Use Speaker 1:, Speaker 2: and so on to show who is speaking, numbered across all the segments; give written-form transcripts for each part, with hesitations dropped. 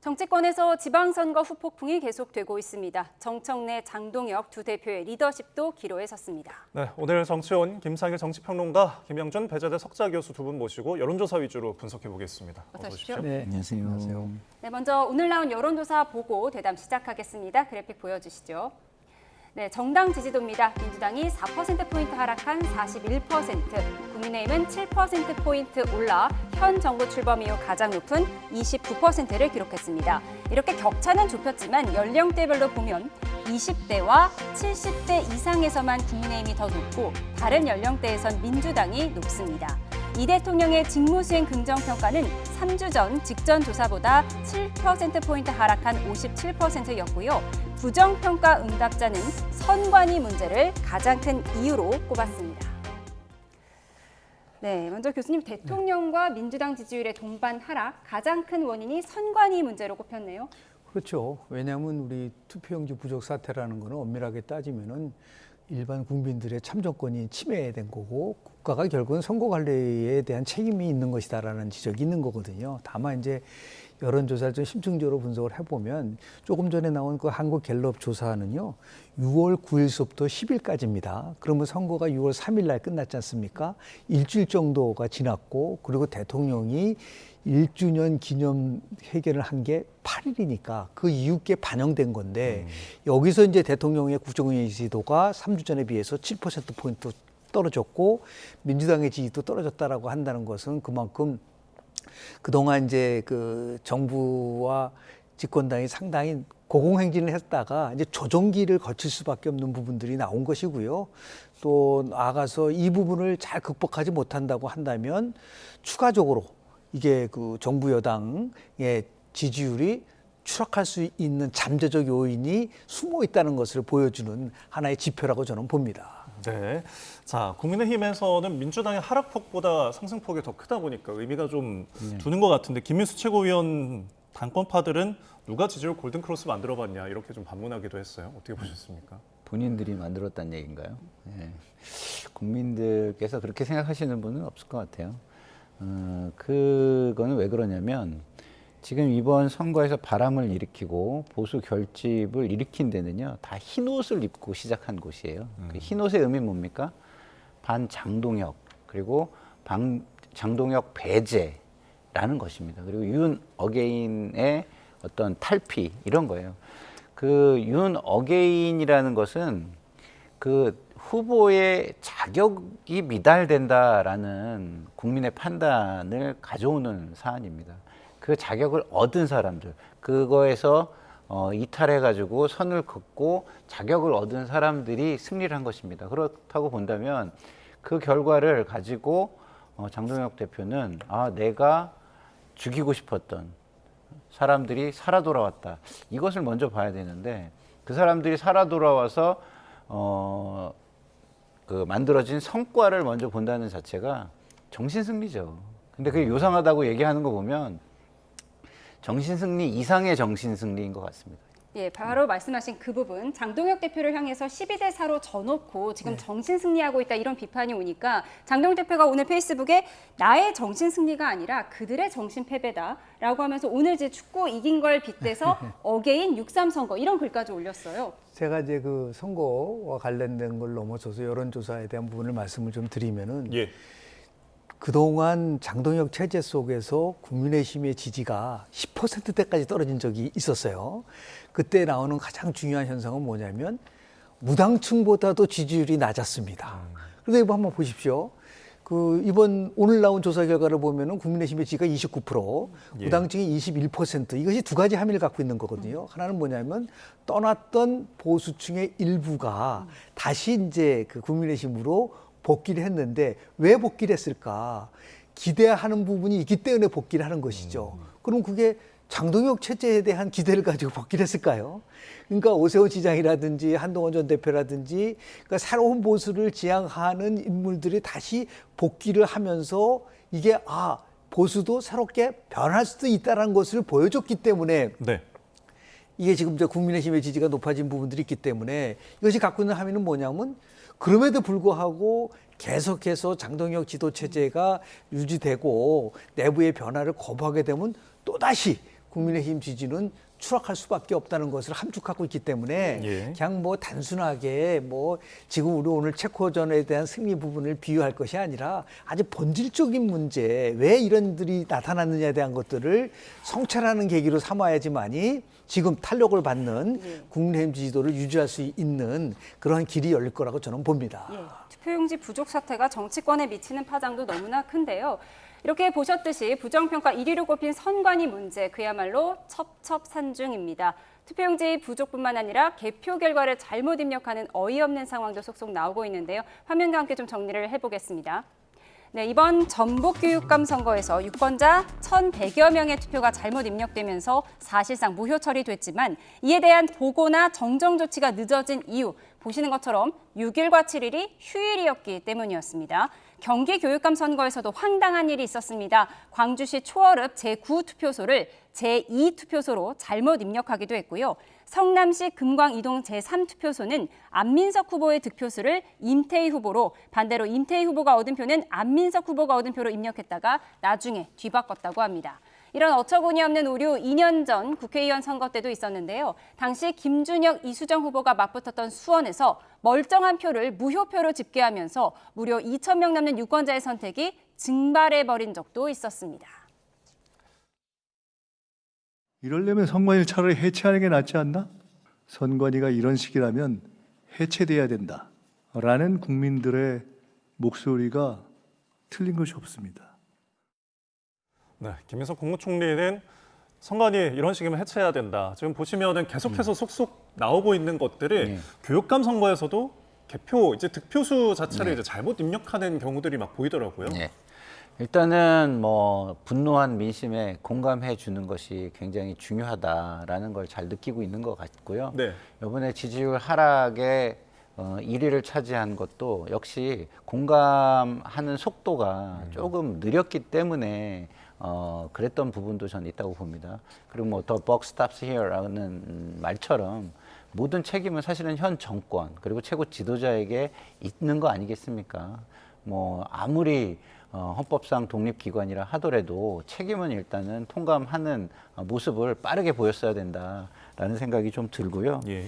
Speaker 1: 정치권에서 지방선거 후폭풍이 계속되고 있습니다. 정청래, 장동혁 두 대표의 리더십도 기로에 섰습니다.
Speaker 2: 네, 오늘 정치온 김상일 정치평론가, 김영준 배재대 석좌 교수 두 분 모시고 여론조사 위주로 분석해 보겠습니다. 어서 오십시오.
Speaker 3: 네, 안녕하세요.
Speaker 1: 네, 먼저 오늘 나온 여론조사 보고 대담 시작하겠습니다. 그래픽 보여주시죠. 네, 정당 지지도입니다. 민주당이 4%포인트 하락한 41%, 국민의힘은 7%포인트 올라 현 정부 출범 이후 가장 높은 29%를 기록했습니다. 이렇게 격차는 좁혔지만 연령대별로 보면 20대와 70대 이상에서만 국민의힘이 더 높고 다른 연령대에선 민주당이 높습니다. 이 대통령의 직무수행 긍정평가는 3주 전 직전 조사보다 7%포인트 하락한 57%였고요. 부정평가 응답자는 선관위 문제를 가장 큰 이유로 꼽았습니다. 네, 먼저 교수님, 대통령과 민주당 지지율의 동반 하락, 가장 큰 원인이 선관위 문제로 꼽혔네요.
Speaker 3: 그렇죠. 왜냐하면 우리 투표용지 부족 사태라는 거는 엄밀하게 따지면은 일반 국민들의 참정권이 침해된 거고 국가가 결국은 선거 관리에 대한 책임이 있는 것이다라는 지적이 있는 거거든요. 다만 이제 여론조사를 좀 심층적으로 분석을 해보면 조금 전에 나온 그 한국갤럽 조사는요, 6월 9일서부터 10일까지입니다. 그러면 선거가 6월 3일 날 끝났지 않습니까? 일주일 정도가 지났고, 그리고 대통령이 1주년 기념 회견을 한 게 8일이니까 그 이후께 반영된 건데, 여기서 이제 대통령의 국정운영 지지도가 3주 전에 비해서 7%포인트 떨어졌고, 민주당의 지지도 떨어졌다라고 한다는 것은 그만큼 그동안 이제 그 정부와 집권당이 상당히 고공행진을 했다가 이제 조정기를 거칠 수밖에 없는 부분들이 나온 것이고요. 또 나아가서 이 부분을 잘 극복하지 못한다고 한다면 추가적으로 이게 그 정부 여당의 지지율이 추락할 수 있는 잠재적 요인이 숨어 있다는 것을 보여주는 하나의 지표라고 저는 봅니다.
Speaker 2: 네, 자, 국민의힘에서는 민주당의 하락폭보다 상승폭이 더 크다 보니까 의미가 좀 두는 것 같은데, 김민수 최고위원 당권파들은 누가 지지율 골든크로스 만들어봤냐 이렇게 좀 반문하기도 했어요. 어떻게 보셨습니까?
Speaker 4: 본인들이 만들었다는 얘기인가요? 네. 국민들께서 그렇게 생각하시는 분은 없을 것 같아요. 그거는 왜 그러냐면 지금 이번 선거에서 바람을 일으키고 보수 결집을 일으킨 데는요, 다 흰 옷을 입고 시작한 곳이에요. 그 흰 옷의 의미는 뭡니까? 반장동혁, 그리고 장동혁 배제라는 것입니다. 그리고 윤 어게인의 어떤 탈피, 이런 거예요. 그 윤 어게인이라는 것은 그 후보의 자격이 미달된다라는 국민의 판단을 가져오는 사안입니다. 그 자격을 얻은 사람들, 그거에서 이탈해가지고 선을 긋고 자격을 얻은 사람들이 승리를 한 것입니다. 그렇다고 본다면 그 결과를 가지고 장동혁 대표는 내가 죽이고 싶었던 사람들이 살아 돌아왔다, 이것을 먼저 봐야 되는데, 그 사람들이 살아 돌아와서 그 만들어진 성과를 먼저 본다는 자체가 정신승리죠. 근데 그게 요상하다고 얘기하는 거 보면 정신승리 이상의 정신승리인 것 같습니다.
Speaker 1: 예, 바로 말씀하신 그 부분, 장동혁 대표를 향해서 12대 4로 져놓고 지금 정신승리하고 있다, 이런 비판이 오니까 장동혁 대표가 오늘 페이스북에 나의 정신승리가 아니라 그들의 정신패배다라고 하면서 오늘 이제 축구 이긴 걸 빗대서 어게인 6.3 선거, 이런 글까지 올렸어요.
Speaker 3: 제가 이제 그 선거와 관련된 걸 넘어서서 여론조사에 대한 부분을 말씀을 좀 드리면은,
Speaker 2: 예.
Speaker 3: 그동안 장동혁 체제 속에서 국민의힘의 지지가 10%대까지 떨어진 적이 있었어요. 그때 나오는 가장 중요한 현상은 뭐냐면 무당층보다도 지지율이 낮았습니다. 그런데 이거 한번 보십시오. 그 이번 오늘 나온 조사 결과를 보면은 국민의힘의 지지가 29%, 무당층이 21%. 이것이 두 가지 함의를 갖고 있는 거거든요. 하나는 뭐냐면 떠났던 보수층의 일부가 다시 이제 그 국민의힘으로 복귀를 했는데, 왜 복귀를 했을까? 기대하는 부분이 있기 때문에 복귀를 하는 것이죠. 그럼 그게 장동혁 체제에 대한 기대를 가지고 복귀를 했을까요? 그러니까 오세훈 시장이라든지 한동훈 전 대표라든지, 그러니까 새로운 보수를 지향하는 인물들이 다시 복귀를 하면서 이게 보수도 새롭게 변할 수도 있다는 것을 보여줬기 때문에,
Speaker 2: 네.
Speaker 3: 이게 지금 이제 국민의힘의 지지가 높아진 부분들이 있기 때문에, 이것이 갖고 있는 함의는 뭐냐면, 그럼에도 불구하고 계속해서 장동혁 지도 체제가 유지되고 내부의 변화를 거부하게 되면 또다시 국민의힘 지지는 추락할 수밖에 없다는 것을 함축하고 있기 때문에
Speaker 2: 예.
Speaker 3: 그냥 뭐 단순하게 뭐 지금 우리 오늘 체코전에 대한 승리 부분을 비유할 것이 아니라 아주 본질적인 문제, 왜 이런 일이 나타났느냐에 대한 것들을 성찰하는 계기로 삼아야지만이 지금 탄력을 받는 국민의힘 지지도를 유지할 수 있는 그러한 길이 열릴 거라고 저는 봅니다.
Speaker 1: 예, 투표용지 부족 사태가 정치권에 미치는 파장도 너무나 큰데요. 이렇게 보셨듯이 부정평가 1위로 꼽힌 선관위 문제, 그야말로 첩첩산중입니다. 투표용지 부족뿐만 아니라 개표 결과를 잘못 입력하는 어이없는 상황도 속속 나오고 있는데요. 화면과 함께 좀 정리를 해보겠습니다. 네, 이번 전북교육감 선거에서 유권자 1,100여 명의 투표가 잘못 입력되면서 사실상 무효 처리됐지만 이에 대한 보고나 정정 조치가 늦어진 이유, 보시는 것처럼 6일과 7일이 휴일이었기 때문이었습니다. 경기교육감 선거에서도 황당한 일이 있었습니다. 광주시 초월읍 제9투표소를 제2투표소로 잘못 입력하기도 했고요. 성남시 금광이동 제3투표소는 안민석 후보의 득표수를 임태희 후보로, 반대로 임태희 후보가 얻은 표는 안민석 후보가 얻은 표로 입력했다가 나중에 뒤바꿨다고 합니다. 이런 어처구니 없는 오류 2년 전 국회의원 선거 때도 있었는데요. 당시 김준혁, 이수정 후보가 맞붙었던 수원에서 멀쩡한 표를 무효표로 집계하면서 무려 2,000명 남는 유권자의 선택이 증발해버린 적도 있었습니다.
Speaker 5: 이러려면 선관위를 차라리 해체하는 게 낫지 않나? 선관위가 이런 식이라면 해체돼야 된다라는 국민들의 목소리가 틀린 것이 없습니다.
Speaker 2: 네, 김민석 국무총리는 선관위 이런 식이면 해체해야 된다. 지금 보시면은 계속해서 속속 나오고 있는 것들을
Speaker 4: 네.
Speaker 2: 교육감 선거에서도 개표 이제 득표수 자체를
Speaker 4: 네.
Speaker 2: 이제 잘못 입력하는 경우들이 막 보이더라고요.
Speaker 4: 네. 일단은 뭐 분노한 민심에 공감해 주는 것이 굉장히 중요하다라는 걸 잘 느끼고 있는 것 같고요.
Speaker 2: 네.
Speaker 4: 이번에 지지율 하락에 1위를 차지한 것도 역시 공감하는 속도가 조금 느렸기 때문에 그랬던 부분도 저는 있다고 봅니다. 그리고 뭐 The buck stops here라는 말처럼 모든 책임은 사실은 현 정권 그리고 최고 지도자에게 있는 거 아니겠습니까? 뭐 아무리 헌법상 독립기관이라 하더라도 책임은 일단은 통감하는 모습을 빠르게 보였어야 된다라는 생각이 좀 들고요.
Speaker 2: 예.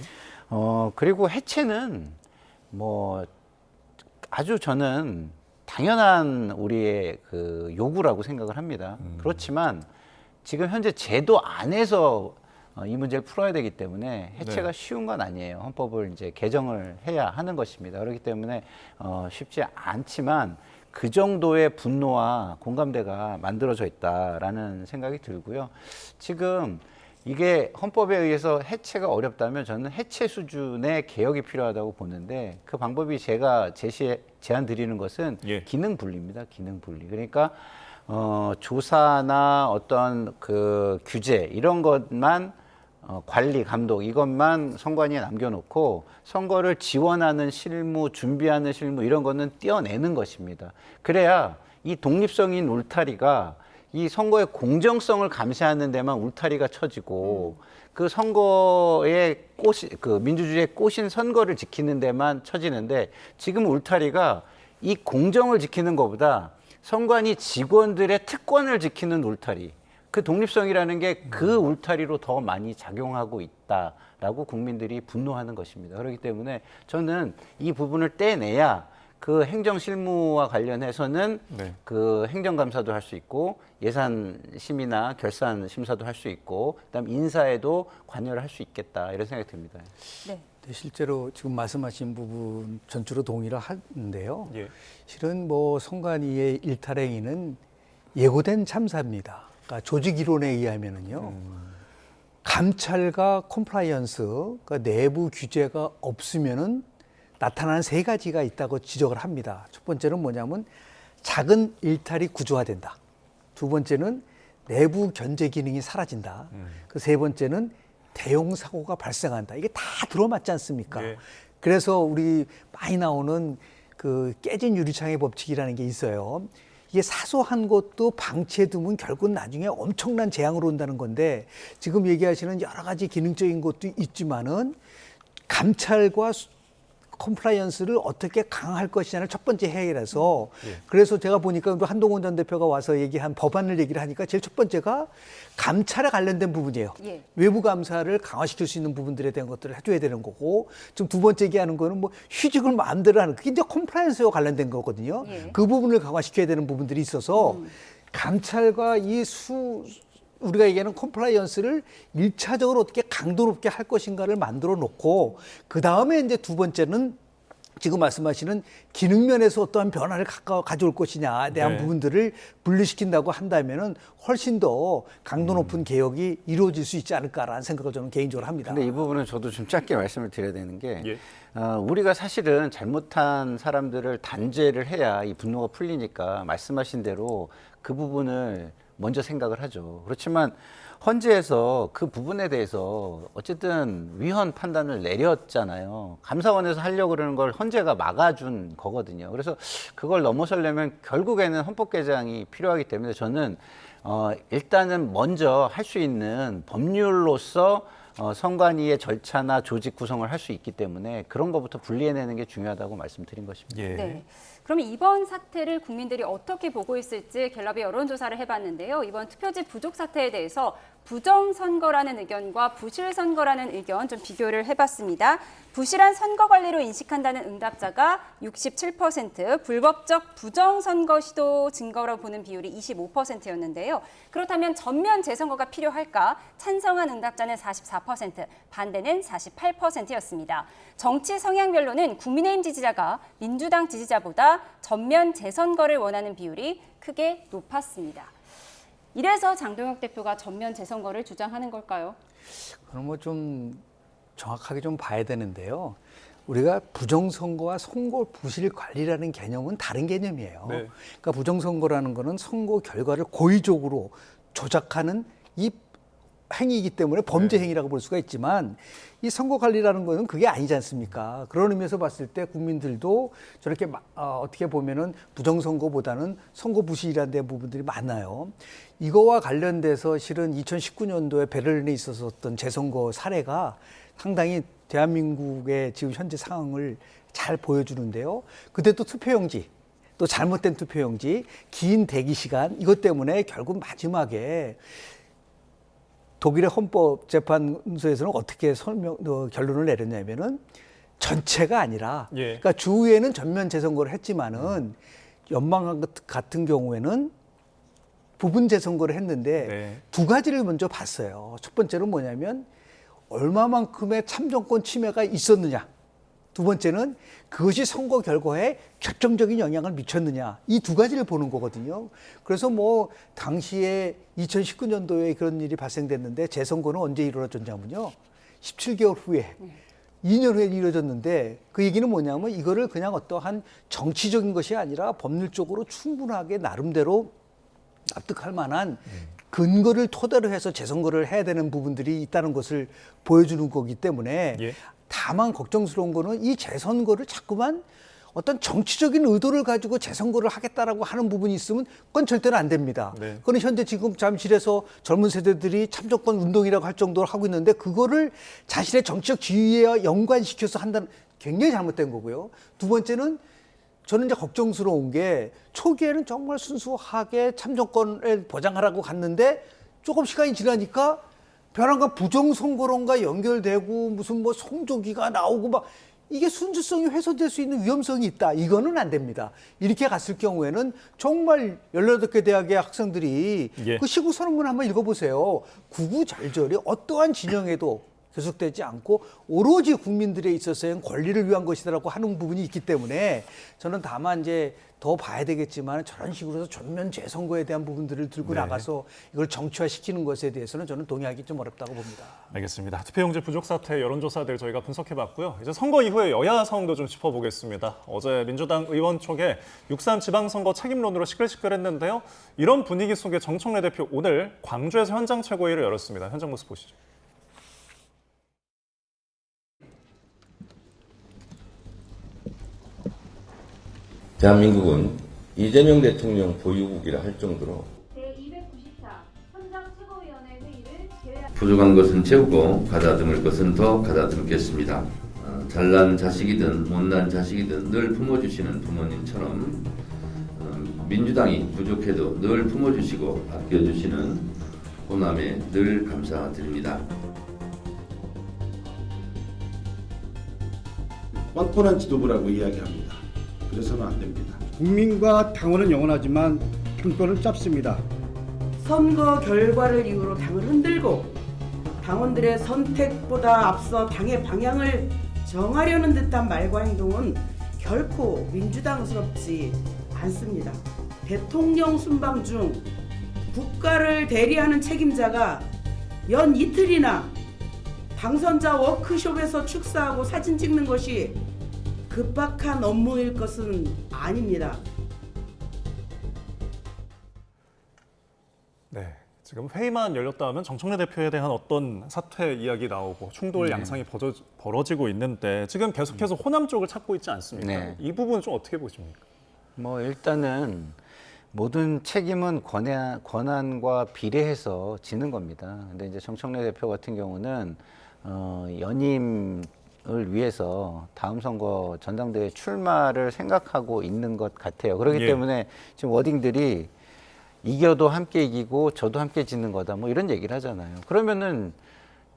Speaker 4: 그리고 해체는 뭐 아주 저는 당연한 우리의 그 요구라고 생각을 합니다. 그렇지만 지금 현재 제도 안에서 이 문제를 풀어야 되기 때문에 해체가
Speaker 2: 네.
Speaker 4: 쉬운 건 아니에요. 헌법을 이제 개정을 해야 하는 것입니다. 그렇기 때문에 쉽지 않지만 그 정도의 분노와 공감대가 만들어져 있다라는 생각이 들고요. 지금 이게 헌법에 의해서 해체가 어렵다면 저는 해체 수준의 개혁이 필요하다고 보는데 그 방법이 제가 제안 드리는 것은
Speaker 2: 예.
Speaker 4: 기능 분리입니다. 기능 분리. 그러니까 조사나 어떤 그 규제 이런 것만 관리, 감독 이것만 선관위에 남겨놓고 선거를 지원하는 실무, 준비하는 실무 이런 거는 떼어내는 것입니다. 그래야 이 독립성인 울타리가 이 선거의 공정성을 감시하는 데만 울타리가 쳐지고 그 선거의 그 민주주의의 꽃인 선거를 지키는 데만 쳐지는데 지금 울타리가 이 공정을 지키는 것보다 선관위 직원들의 특권을 지키는 울타리, 그 독립성이라는 게 그 울타리로 더 많이 작용하고 있다라고 국민들이 분노하는 것입니다. 그렇기 때문에 저는 이 부분을 떼내야 그 행정 실무와 관련해서는
Speaker 2: 네.
Speaker 4: 그 행정감사도 할 수 있고 예산 심의나 결산 심사도 할 수 있고 그다음 인사에도 관여를 할 수 있겠다 이런 생각이 듭니다.
Speaker 1: 네.
Speaker 3: 실제로 지금 말씀하신 부분 전체로 동의를 하는데요.
Speaker 2: 예.
Speaker 3: 실은 뭐 선관위의 일탈행위는 예고된 참사입니다. 그러니까 조직 이론에 의하면은요. 감찰과 컴플라이언스, 그러니까 내부 규제가 없으면은 나타나는 세 가지가 있다고 지적을 합니다. 첫 번째는 뭐냐면 작은 일탈이 구조화된다. 두 번째는 내부 견제 기능이 사라진다. 그 세 번째는 대형 사고가 발생한다. 이게 다 들어맞지 않습니까?
Speaker 2: 예.
Speaker 3: 그래서 우리 많이 나오는 그 깨진 유리창의 법칙이라는 게 있어요. 이게 사소한 것도 방치해두면 결국은 나중에 엄청난 재앙으로 온다는 건데 지금 얘기하시는 여러 가지 기능적인 것도 있지만은 감찰과 컴플라이언스를 어떻게 강화할 것이냐를 첫 번째 해결해서 그래서 제가 보니까 한동훈 전 대표가 와서 얘기한 법안을 얘기를 하니까 제일 첫 번째가 감찰에 관련된 부분이에요.
Speaker 1: 예.
Speaker 3: 외부 감사를 강화시킬 수 있는 부분들에 대한 것들을 해줘야 되는 거고 지금 두 번째 얘기하는 거는 뭐 휴직을 마음대로 하는 그게 이제 컴플라이언스와 관련된 거거든요.
Speaker 1: 예.
Speaker 3: 그 부분을 강화시켜야 되는 부분들이 있어서 감찰과 우리가 얘기하는 컴플라이언스를 1차적으로 어떻게 강도 높게 할 것인가를 만들어 놓고 그 다음에 이제 두 번째는 지금 말씀하시는 기능 면에서 어떠한 변화를 가져올 것이냐에 대한
Speaker 2: 네.
Speaker 3: 부분들을 분리시킨다고 한다면은 훨씬 더 강도 높은 개혁이 이루어질 수 있지 않을까라는 생각을 저는 개인적으로 합니다.
Speaker 4: 근데 이 부분은 저도 좀 짧게 말씀을 드려야 되는 게
Speaker 2: 예.
Speaker 4: 우리가 사실은 잘못한 사람들을 단죄를 해야 이 분노가 풀리니까 말씀하신 대로 그 부분을 먼저 생각을 하죠. 그렇지만 헌재에서 그 부분에 대해서 어쨌든 위헌 판단을 내렸잖아요. 감사원에서 하려고 그러는 걸 헌재가 막아준 거거든요. 그래서 그걸 넘어서려면 결국에는 헌법 개정이 필요하기 때문에 저는 일단은 먼저 할 수 있는 법률로서 선관위의 절차나 조직 구성을 할 수 있기 때문에 그런 것부터 분리해내는 게 중요하다고 말씀드린 것입니다.
Speaker 2: 예.
Speaker 1: 네. 그럼 이번 사태를 국민들이 어떻게 보고 있을지 갤럽이 여론조사를 해봤는데요. 이번 투표지 부족 사태에 대해서 부정선거라는 의견과 부실선거라는 의견 좀 비교를 해봤습니다. 부실한 선거 관리로 인식한다는 응답자가 67%, 불법적 부정선거 시도 증거로 보는 비율이 25%였는데요. 그렇다면 전면 재선거가 필요할까? 찬성한 응답자는 44%, 반대는 48%였습니다. 정치 성향별로는 국민의힘 지지자가 민주당 지지자보다 전면 재선거를 원하는 비율이 크게 높았습니다. 이래서 장동혁 대표가 전면 재선거를 주장하는 걸까요?
Speaker 3: 그럼 뭐 좀 정확하게 좀 봐야 되는데요. 우리가 부정선거와 선거 부실 관리라는 개념은 다른 개념이에요.
Speaker 2: 네.
Speaker 3: 그러니까 부정선거라는 거는 선거 결과를 고의적으로 조작하는 이 행위이기 때문에 범죄 행위라고 볼 수가 있지만 이 선거 관리라는 거는 그게 아니지 않습니까? 그런 의미에서 봤을 때 국민들도 저렇게 어떻게 보면은 부정선거보다는 선거 부실이라는 데 부분들이 많아요. 이거와 관련돼서 실은 2019년도에 베를린에 있었던 재선거 사례가 상당히 대한민국의 지금 현재 상황을 잘 보여주는데요. 그때 또 투표용지, 또 잘못된 투표용지, 긴 대기 시간 이것 때문에 결국 마지막에 독일의 헌법재판소에서는 어떻게 결론을 내렸냐면은 전체가 아니라,
Speaker 2: 예.
Speaker 3: 그러니까 주에는 전면 재선거를 했지만은 연방 같은 경우에는 부분 재선거를 했는데
Speaker 2: 네.
Speaker 3: 두 가지를 먼저 봤어요. 첫 번째는 뭐냐면 얼마만큼의 참정권 침해가 있었느냐. 두 번째는 그것이 선거 결과에 결정적인 영향을 미쳤느냐. 이 두 가지를 보는 거거든요. 그래서 뭐 당시에 2019년도에 그런 일이 발생됐는데 재선거는 언제 이루어졌냐면요. 17개월 후에 2년 후에 이루어졌는데 그 얘기는 뭐냐면 이거를 그냥 어떠한 정치적인 것이 아니라 법률적으로 충분하게 나름대로 납득할 만한 근거를 토대로 해서 재선거를 해야 되는 부분들이 있다는 것을 보여주는 거기 때문에
Speaker 2: 예.
Speaker 3: 다만 걱정스러운 거는 이 재선거를 자꾸만 어떤 정치적인 의도를 가지고 재선거를 하겠다라고 하는 부분이 있으면 그건 절대로 안 됩니다.
Speaker 2: 네.
Speaker 3: 그건 현재 지금 잠실에서 젊은 세대들이 참정권 운동이라고 할 정도로 하고 있는데 그거를 자신의 정치적 지위와 연관시켜서 한다는 굉장히 잘못된 거고요. 두 번째는 저는 이제 걱정스러운 게 초기에는 정말 순수하게 참정권을 보장하라고 갔는데 조금 시간이 지나니까 벼랑과 부정선거론과 연결되고 무슨 뭐 송조기가 나오고 막 이게 순수성이 훼손될 수 있는 위험성이 있다. 이거는 안 됩니다. 이렇게 갔을 경우에는 정말 18개 대학의 학생들이
Speaker 2: 예.
Speaker 3: 그 시국 선언문 한번 읽어보세요. 구구절절이 어떠한 진영에도 계속되지 않고 오로지 국민들에 있어서의 권리를 위한 것이라고 하는 부분이 있기 때문에 저는 다만 이제 더 봐야 되겠지만 저런 식으로 해서 전면 재선거에 대한 부분들을 들고
Speaker 2: 네.
Speaker 3: 나가서 이걸 정치화시키는 것에 대해서는 저는 동의하기 좀 어렵다고 봅니다.
Speaker 2: 알겠습니다. 투표용지 부족 사태 여론조사들 저희가 분석해봤고요. 이제 선거 이후에 여야 상황도 좀 짚어보겠습니다. 어제 민주당 의원 촉에 6.3 지방선거 책임론으로 시끌시끌했는데요. 이런 분위기 속에 정청래 대표 오늘 광주에서 현장 최고위를 열었습니다. 현장 모습 보시죠.
Speaker 6: 대한민국은 이재명 대통령 보유국이라 할 정도로
Speaker 1: 제294 현장 최고위원회 회의를 개회.
Speaker 6: 부족한 것은 채우고 가다듬을 것은 더 가다듬겠습니다. 잘난 자식이든 못난 자식이든 늘 품어주시는 부모님처럼 민주당이 부족해도 늘 품어주시고 아껴주시는 호남에 늘 감사드립니다.
Speaker 7: 뻔뻔한 지도부라고 이야기합니다. 그래서는 안 됩니다. 국민과 당원은 영원하지만 편권은 짧습니다.
Speaker 8: 선거 결과를 이유로 당을 흔들고 당원들의 선택보다 앞서 당의 방향을 정하려는 듯한 말과 행동은 결코 민주당스럽지 않습니다. 대통령 순방 중 국가를 대리하는 책임자가 연 이틀이나 당선자 워크숍에서 축사하고 사진 찍는 것이 급박한 업무일 것은 아닙니다.
Speaker 2: 네. 지금 회의만 열렸다 하면 정청래 대표에 대한 어떤 사퇴 이야기 나오고 충돌 양상이 벌어지고 있는데 지금 계속해서 호남 쪽을 찾고 있지 않습니까?
Speaker 4: 네.
Speaker 2: 이 부분은 좀 어떻게 보십니까?
Speaker 4: 뭐 일단은 모든 책임은 권한과 비례해서 지는 겁니다. 근데 이제 정청래 대표 같은 경우는 연임을 위해서 다음 선거 전당대회 출마를 생각하고 있는 것 같아요. 그렇기 때문에 지금 워딩들이 이겨도 함께 이기고 저도 함께 지는 거다. 뭐 이런 얘기를 하잖아요. 그러면은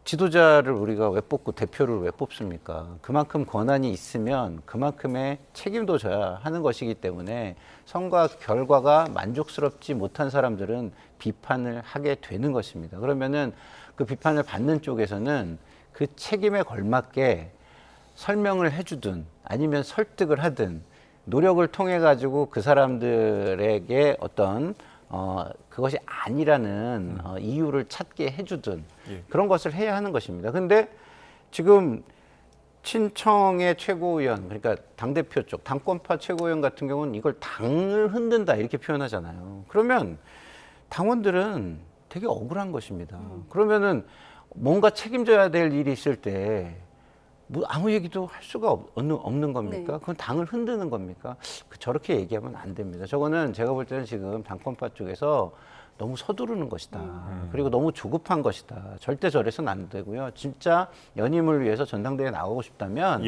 Speaker 4: 지도자를 우리가 왜 뽑고 대표를 왜 뽑습니까? 그만큼 권한이 있으면 그만큼의 책임도 져야 하는 것이기 때문에 선거 결과가 만족스럽지 못한 사람들은 비판을 하게 되는 것입니다. 그러면은 그 비판을 받는 쪽에서는 그 책임에 걸맞게 설명을 해주든 아니면 설득을 하든 노력을 통해 가지고 그 사람들에게 어떤 그것이 아니라는 이유를 찾게 해주든 그런 것을 해야 하는 것입니다. 근데 지금 친청의 최고위원, 그러니까 당대표 쪽, 당권파 최고위원 같은 경우는 이걸 당을 흔든다 이렇게 표현하잖아요. 그러면 당원들은 되게 억울한 것입니다. 그러면은 뭔가 책임져야 될 일이 있을 때 뭐 아무 얘기도 할 수가 없는 겁니까?
Speaker 1: 네.
Speaker 4: 그건 당을 흔드는 겁니까? 저렇게 얘기하면 안 됩니다. 저거는 제가 볼 때는 지금 당권파 쪽에서 너무 서두르는 것이다. 그리고 너무 조급한 것이다. 절대 저래서는 안 되고요. 진짜 연임을 위해서 전당대회에 나오고 싶다면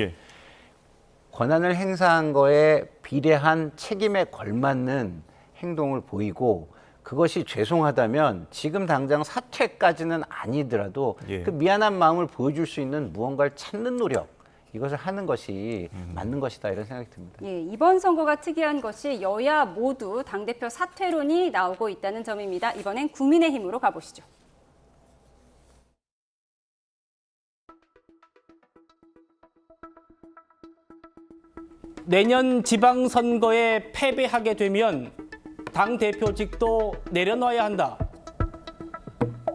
Speaker 4: 권한을 행사한 거에 비례한 책임에 걸맞는 행동을 보이고 그것이 죄송하다면 지금 당장 사퇴까지는 아니더라도 그 미안한 마음을 보여줄 수 있는 무언가를 찾는 노력, 이것을 하는 것이 맞는 것이다 이런 생각이 듭니다.
Speaker 1: 예, 이번 선거가 특이한 것이 여야 모두 당대표 사퇴론이 나오고 있다는 점입니다. 이번엔 국민의힘으로 가보시죠.
Speaker 9: 내년 지방선거에 패배하게 되면 당대표직도 내려놔야 한다.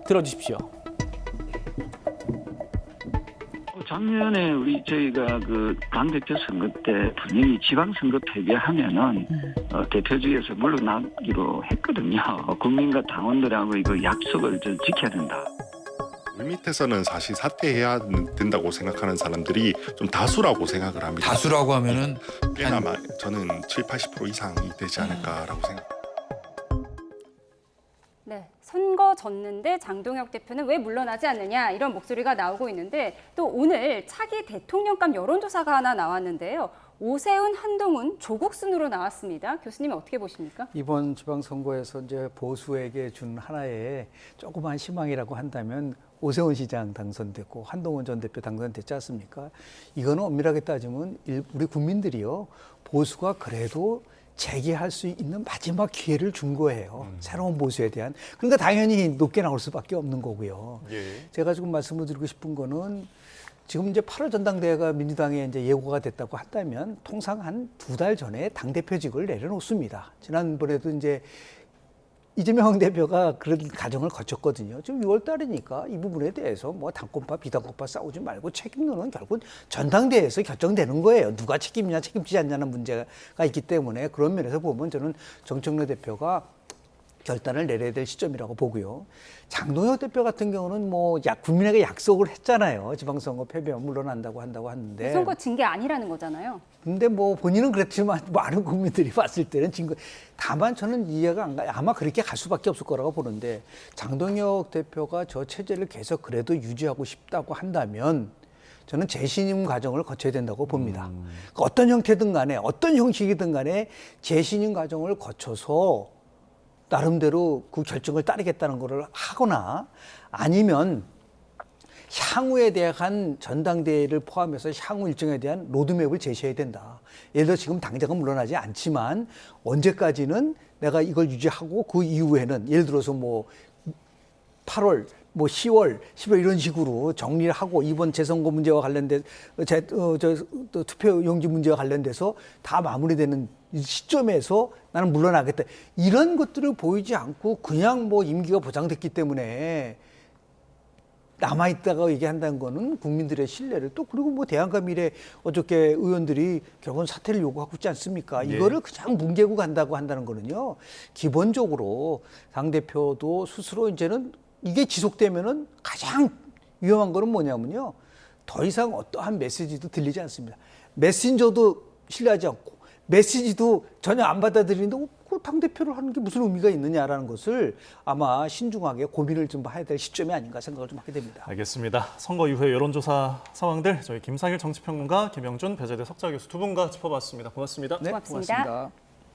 Speaker 9: 들어주십시오.
Speaker 10: 작년에 저희가 그 당대표 선거 때 분명히 지방선거 패배하면은 대표직에서 물러나기로 했거든요. 국민과 당원들하고 이거 약속을 좀 지켜야 된다.
Speaker 11: 물밑에서는 사실 사퇴해야 된다고 생각하는 사람들이 좀 다수라고 생각을 합니다.
Speaker 12: 다수라고 하면은
Speaker 11: 꽤나 저는 70-80% 이상이 되지 않을까라고 생각합니다.
Speaker 1: 네, 선거 졌는데 장동혁 대표는 왜 물러나지 않느냐 이런 목소리가 나오고 있는데 또 오늘 차기 대통령감 여론조사가 하나 나왔는데요. 오세훈, 한동훈 조국 순으로 나왔습니다. 교수님 어떻게 보십니까?
Speaker 3: 이번 지방선거에서 이제 보수에게 준 하나의 조그만 희망이라고 한다면 오세훈 시장 당선됐고 한동훈 전 대표 당선됐지 않습니까? 이거는 엄밀하게 따지면 우리 국민들이요. 보수가 그래도 재기할 수 있는 마지막 기회를 준 거예요. 새로운 보수에 대한. 그러니까 당연히 높게 나올 수밖에 없는 거고요. 제가 지금 말씀을 드리고 싶은 거는 지금 이제 8월 전당대회가 민주당에 이제 예고가 됐다고 한다면 통상 한 2달 전에 당대표직을 내려놓습니다. 지난번에도 이제 이재명 대표가 그런 과정을 거쳤거든요. 지금 6월 달이니까 이 부분에 대해서 뭐 당권파, 비당권파 싸우지 말고 책임론은 결국 전당대회에서 결정되는 거예요. 누가 책임이냐, 책임지지 않냐는 문제가 있기 때문에 그런 면에서 보면 저는 정청래 대표가 결단을 내려야 될 시점이라고 보고요. 장동혁 대표 같은 경우는 뭐 국민에게 약속을 했잖아요. 지방선거 패배하면 물러난다고 한다고 하는데.
Speaker 1: 선거 진 게 아니라는 거잖아요.
Speaker 3: 근데 뭐 본인은 그랬지만 많은 국민들이 봤을 때는 진 거. 다만 저는 이해가 안 가요. 아마 그렇게 갈 수밖에 없을 거라고 보는데 장동혁 대표가 저 체제를 계속 그래도 유지하고 싶다고 한다면 저는 재신임 과정을 거쳐야 된다고 봅니다. 그러니까 어떤 형태든 간에 어떤 형식이든 간에 재신임 과정을 거쳐서 나름대로 그 결정을 따르겠다는 거를 하거나 아니면 향후에 대한 전당대회를 포함해서 향후 일정에 대한 로드맵을 제시해야 된다. 예를 들어 지금 당장은 물러나지 않지만 언제까지는 내가 이걸 유지하고 그 이후에는 예를 들어서 뭐 8월, 뭐 10월, 11월 이런 식으로 정리를 하고 이번 재선거 문제와 관련된 또 투표용지 문제와 관련돼서 다 마무리되는 이 시점에서 나는 물러나겠다. 이런 것들을 보이지 않고 그냥 뭐 임기가 보장됐기 때문에 남아있다가 얘기한다는 거는 국민들의 신뢰를 또 그리고 뭐 대한과 미래 어저께 의원들이 결국은 사퇴를 요구하고 있지 않습니까?
Speaker 2: 예.
Speaker 3: 이거를 그냥 뭉개고 간다고 한다는 거는요. 기본적으로 당대표도 스스로 이제는 이게 지속되면은 가장 위험한 거는 뭐냐면요. 더 이상 어떠한 메시지도 들리지 않습니다. 메신저도 신뢰하지 않고 메시지도 전혀 안 받아들이는데 그 당대표를 하는 게 무슨 의미가 있느냐라는 것을 아마 신중하게 고민을 좀 해야 될 시점이 아닌가 생각을 좀 하게 됩니다.
Speaker 2: 알겠습니다. 선거 이후의 여론조사 상황들 저희 김상일 정치평론가, 김영준 배재대 석좌 교수 두 분과 짚어봤습니다. 고맙습니다.
Speaker 3: 네,
Speaker 1: 고맙습니다.
Speaker 3: 고맙습니다.